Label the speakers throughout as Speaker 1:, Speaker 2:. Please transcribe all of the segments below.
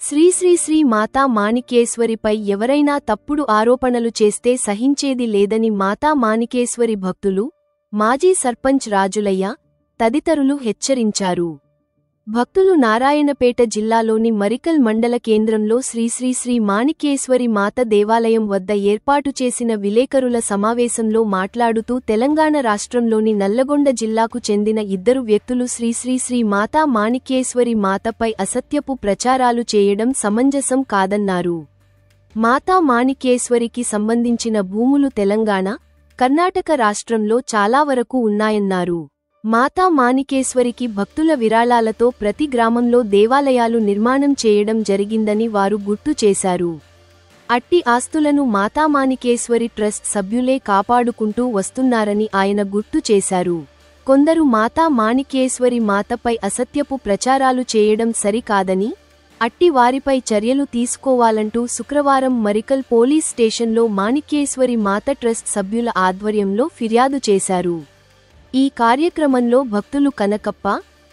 Speaker 1: శ్రీ శ్రీ శ్రీ మాతా మాణికేశ్వరిపై ఎవరైనా తప్పుడు ఆరోపణలు చేస్తే సహించేది లేదని మాతా మాణికేశ్వరి భక్తులు, మాజీ సర్పంచ్ రాజులయ్య తదితరులు హెచ్చరించారు. భక్తులు నారాయణపేట జిల్లాలోని మరికల్ మండల కేంద్రంలో శ్రీ శ్రీ శ్రీ మాణికేశ్వరి మాత దేవాలయం వద్ద ఏర్పాటు చేసిన విలేకరుల సమావేశంలో మాట్లాడుతూ తెలంగాణ రాష్ట్రంలోని నల్లగొండ జిల్లాకు చెందిన ఇద్దరు వ్యక్తులు శ్రీ శ్రీ శ్రీ మాతా మాణికేశ్వరి మాతపై అసత్యపు ప్రచారాలు చేయడం సమంజసం కాదన్నారు. మాతా మాణికేశ్వరికి సంబంధించిన భూములు తెలంగాణ, కర్ణాటక రాష్ట్రంలో చాలా వరకు ఉన్నాయన్నారు. మాతా మాణికేశ్వరికి భక్తుల విరాళాలతో ప్రతి గ్రామంలో దేవాలయాలు నిర్మాణం చేయడం జరిగిందని వారు గుర్తు చేశారు. అట్టి ఆస్తులను మాతా మాణికేశ్వరి ట్రస్ట్ సభ్యులే కాపాడుకుంటూ వస్తున్నారని ఆయన గుర్తు చేశారు. కొందరు మాతా మాణికేశ్వరి మాతపై అసత్యపు ప్రచారాలు చేయడం సరికాదని, అట్టి వారిపై చర్యలు తీసుకోవాలంటూ శుక్రవారం మరికల్ పోలీస్ స్టేషన్లో మాణికేశ్వరి మాత ట్రస్ట్ సభ్యుల ఆధ్వర్యంలో ఫిర్యాదు చేశారు. ఈ కార్యక్రమంలో భక్తులు కనకప్ప,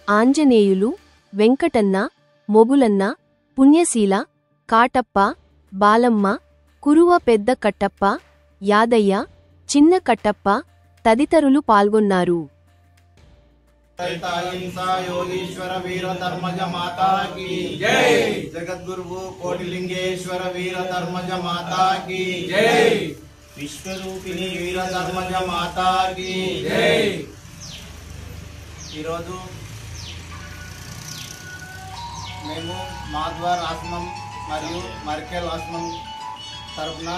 Speaker 1: ఆంజనేయులు, వెంకటన్న, మొగులన్న, పుణ్యశీల, కాటప్ప, బాలమ్మ, కురువ పెద్ద కట్టప్ప, యాదయ్య, చిన్న కట్టప్ప తదితరులు పాల్గొన్నారు.
Speaker 2: योगीश्वर वीर धर्मज माता की जय। जगद्गुरु कोटिलिंगेश्वर वीर धर्मज माता की जय। विश्वरूपिणी वीर धर्मज माता की जय। మేము మాధ్వార్ ఆశ్రమం మరియు మర్కెల్ ఆశ్రమం తరపున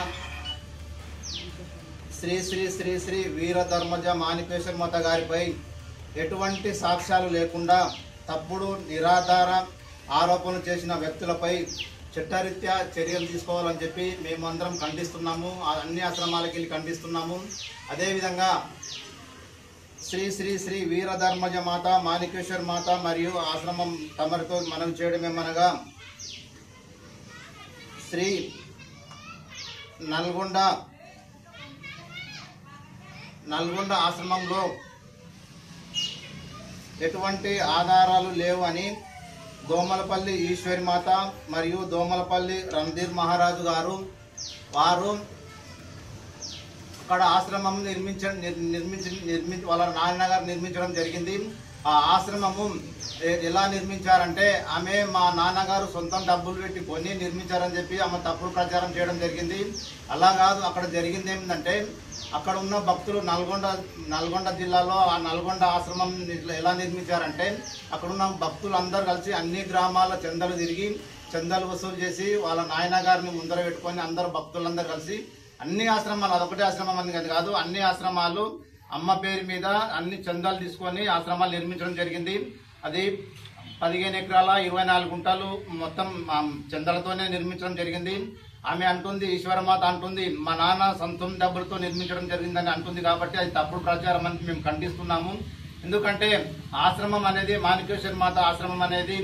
Speaker 2: శ్రీ శ్రీ శ్రీ శ్రీ వీర ధర్మజ మాణికేశ్వరి మాత గారిపై ఎటువంటి సాక్ష్యాలు లేకుండా తప్పుడు నిరాధార ఆరోపణలు చేసిన వ్యక్తులపై చట్టరీత్యా చర్యలు తీసుకోవాలని చెప్పి మేము అందరం ఖండిస్తున్నాము. అన్ని ఆశ్రమాలకి వెళ్ళి ఖండిస్తున్నాము. అదేవిధంగా శ్రీ శ్రీ శ్రీ వీరధర్మజ మాత మాణికేశ్వరి మాత మరియు ఆశ్రమం తమరితో మనం చేయడమేమనగా శ్రీ నల్గొండ ఆశ్రమంలో ఎటువంటి ఆధారాలు లేవు అని దోమలపల్లి ఈశ్వరి మాత మరియు దోమలపల్లి రణధీర్ మహారాజు గారు వారు అక్కడ ఆశ్రమం వాళ్ళ నాన్నగారు నిర్మించడం జరిగింది. ఆ ఆశ్రమము ఎలా నిర్మించారంటే ఆమె మా నాన్నగారు సొంతం డబ్బులు పెట్టి కొని నిర్మించారని చెప్పి ఆమె తప్పుడు ప్రచారం చేయడం జరిగింది. అలా కాదు, అక్కడ జరిగింది ఏమిటంటే అక్కడ ఉన్న భక్తులు నల్గొండ జిల్లాలో ఆ నల్గొండ ఆశ్రమం ఎలా నిర్మించారంటే అక్కడున్న భక్తులు అందరూ కలిసి అన్ని గ్రామాల చందాలు తిరిగి చందాలు వసూలు చేసి వాళ్ళ నాయనగారిని ముందర పెట్టుకొని అందరు భక్తులందరూ కలిసి అన్ని ఆశ్రమాలు, అదొకటే ఆశ్రమం అని కాదు, అన్ని ఆశ్రమాలు అమ్మ పేరు మీద అన్ని చందాలు తీసుకొని ఆశ్రమాలు నిర్మించడం జరిగింది. అది 15 ఎకరాల 24 గుంటలు మొత్తం చందాలతోనే నిర్మించడం జరిగింది. ఆమె అంటుంది, ఈశ్వరమాత అంటుంది, మా నాన్న సొంతం డబ్బులతో నిర్మించడం జరిగిందని అంటుంది. కాబట్టి అది తప్పుడు ప్రచారం అని మేము ఖండిస్తున్నాము. ఎందుకంటే ఆశ్రమం అనేది మాణికేశ్వరి మాత ఆశ్రమం అనేది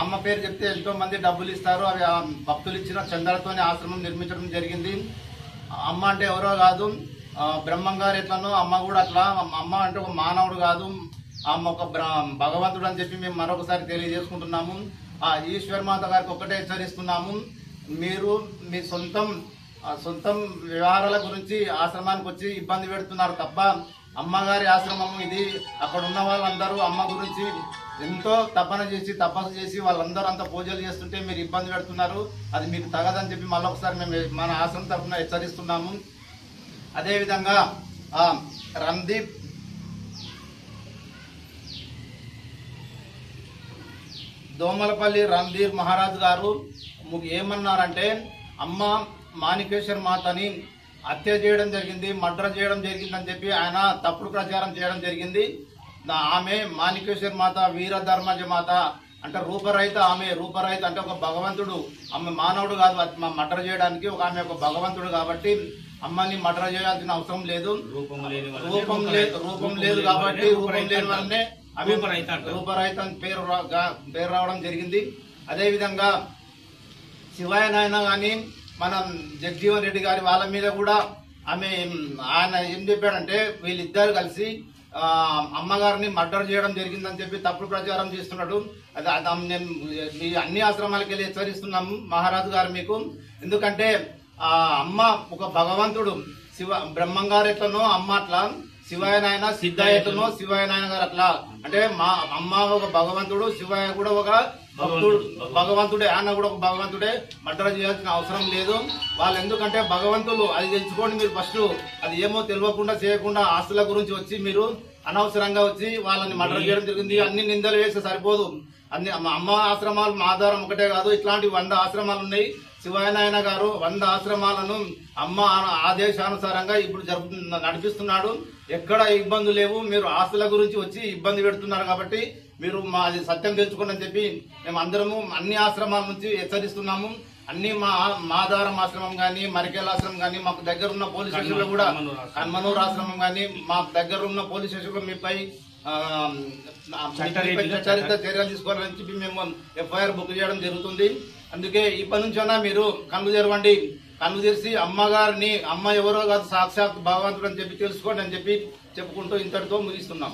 Speaker 2: అమ్మ పేరు చెప్తే ఎంతో మంది డబ్బులు ఇస్తారు. అవి భక్తులు ఇచ్చిన చందాలతోనే ఆశ్రమం నిర్మించడం జరిగింది. అమ్మ అంటే ఎవరో కాదు, బ్రహ్మంగారు ఎట్లనో అమ్మ కూడా అట్లా. అమ్మ అంటే ఒక మానవుడు కాదు, అమ్మ ఒక భగవంతుడు అని చెప్పి మేము మరొకసారి తెలియజేసుకుంటున్నాము. ఆ ఈశ్వరమాత గారికి ఒక్కటే హెచ్చరిస్తున్నాము, మీరు మీ సొంతం వ్యవహారాల గురించి ఆశ్రమానికి వచ్చి ఇబ్బంది పెడుతున్నారు తప్ప అమ్మగారి ఆశ్రమము ఇది. అక్కడ ఉన్న వాళ్ళందరూ అమ్మ గురించి ఎంతో తపస్సు చేసి వాళ్ళందరూ అంత పూజలు చేస్తుంటే మీరు ఇబ్బంది పెడుతున్నారు. అది మీకు తగదని చెప్పి మళ్ళొకసారి మేము మన ఆశ్రమం తరఫున హెచ్చరిస్తున్నాము. అదేవిధంగా రణదీప్ దోమలపల్లి రణధీర్ మహారాజు గారు ఏమన్నారంటే అమ్మ మాణికేశ్వరి మాతని హత్య చేయడం జరిగింది, మర్డర్ చేయడం జరిగిందని చెప్పి ఆయన తప్పుడు ప్రచారం చేయడం జరిగింది. ఆమె మాణికేశ్వరి మాత వీర ధర్మజ మాత అంటే రూపరహిత. ఆమె రూపరహిత అంటే ఒక భగవంతుడు, ఆమె మానవుడు కాదు మర్డర్ చేయడానికి. ఆమె ఒక భగవంతుడు కాబట్టి అమ్మని మర్డర్ చేయాల్సిన అవసరం లేదు. రూపం లేదు కాబట్టి రూపం లేని వల్లనే ఆమె రూపరహిత పేరు రావడం జరిగింది. అదేవిధంగా శివాయ నాయన కానీ మనం జగజీవన్ రెడ్డి గారి వాళ్ళ మీద కూడా ఆయన ఏం చెప్పాడంటే వీళ్ళిద్దరు కలిసి అమ్మగారిని మర్డర్ చేయడం జరిగిందని చెప్పి తప్పుడు ప్రచారం చేస్తున్నాడు. నేను మీ అన్ని ఆశ్రమాలకి వెళ్ళి హెచ్చరిస్తున్నాము మహారాజు గారు మీకు. ఎందుకంటే ఆ అమ్మ ఒక భగవంతుడు, బ్రహ్మంగారు ఎట్లనో అమ్మ అట్లా, శివయ్య నాయన సిద్ధయ్య ఎట్లనో శివయ్య నాయన గారు అట్లా. అంటే మా అమ్మ ఒక భగవంతుడు, శివయ్య కూడా ఒక భక్తుడు, భగవంతుడే. ఆయన కూడా ఒక భగవంతుడే. మర్డర్ చేయాల్సిన అవసరం లేదు. వాళ్ళు ఎందుకంటే భగవంతులు, అది తెలుసుకోండి మీరు ఫస్ట్. అది ఏమో తెలియకుండా చేయకుండా ఆస్తుల గురించి వచ్చి మీరు అనవసరంగా వచ్చి వాళ్ళని మర్డర్ చేయడం జరిగింది. అన్ని నిందలు వేస్తే సరిపోదు. అన్ని అమ్మ ఆశ్రమాలు మా ఆధారం ఒకటే కాదు, ఇట్లాంటి 100 ఆశ్రమాలు ఉన్నాయి. శివయ్య నాయన గారు 100 ఆశ్రమాలను అమ్మ ఆదేశానుసారంగా ఇప్పుడు నడిపిస్తున్నాడు. ఎక్కడ ఇబ్బందులు లేవు. మీరు ఆస్తుల గురించి వచ్చి ఇబ్బంది పెడుతున్నారు కాబట్టి మీరు మాది సత్యం తెలుసుకోండి అని చెప్పి మేము అందరము అన్ని ఆశ్రమాల నుంచి హెచ్చరిస్తున్నాము. అన్ని మాదారం ఆశ్రమం గానీ, మరికేల ఆశ్రమం గానీ, మాకు దగ్గర ఉన్న పోలీస్ స్టేషన్లో కూడా కన్మనూరు ఆశ్రమం గానీ, మాకు దగ్గర ఉన్న పోలీస్ స్టేషన్ లో మీపై చరిత్ర చర్యలు తీసుకోవాలని చెప్పి మేము ఎఫ్ఐఆర్ బుక్ చేయడం జరుగుతుంది. అందుకే ఇప్పటి నుంచైనా మీరు కళ్ళు తెరవండి. కళ్ళు తెరిచి అమ్మగారిని, అమ్మ ఎవరో కాదు సాక్షాత్ భగవంతుడు అని చెప్పి తెలుసుకోండి అని చెప్పి చెప్పుకుంటూ ఇంతటితో ముగిస్తున్నాం.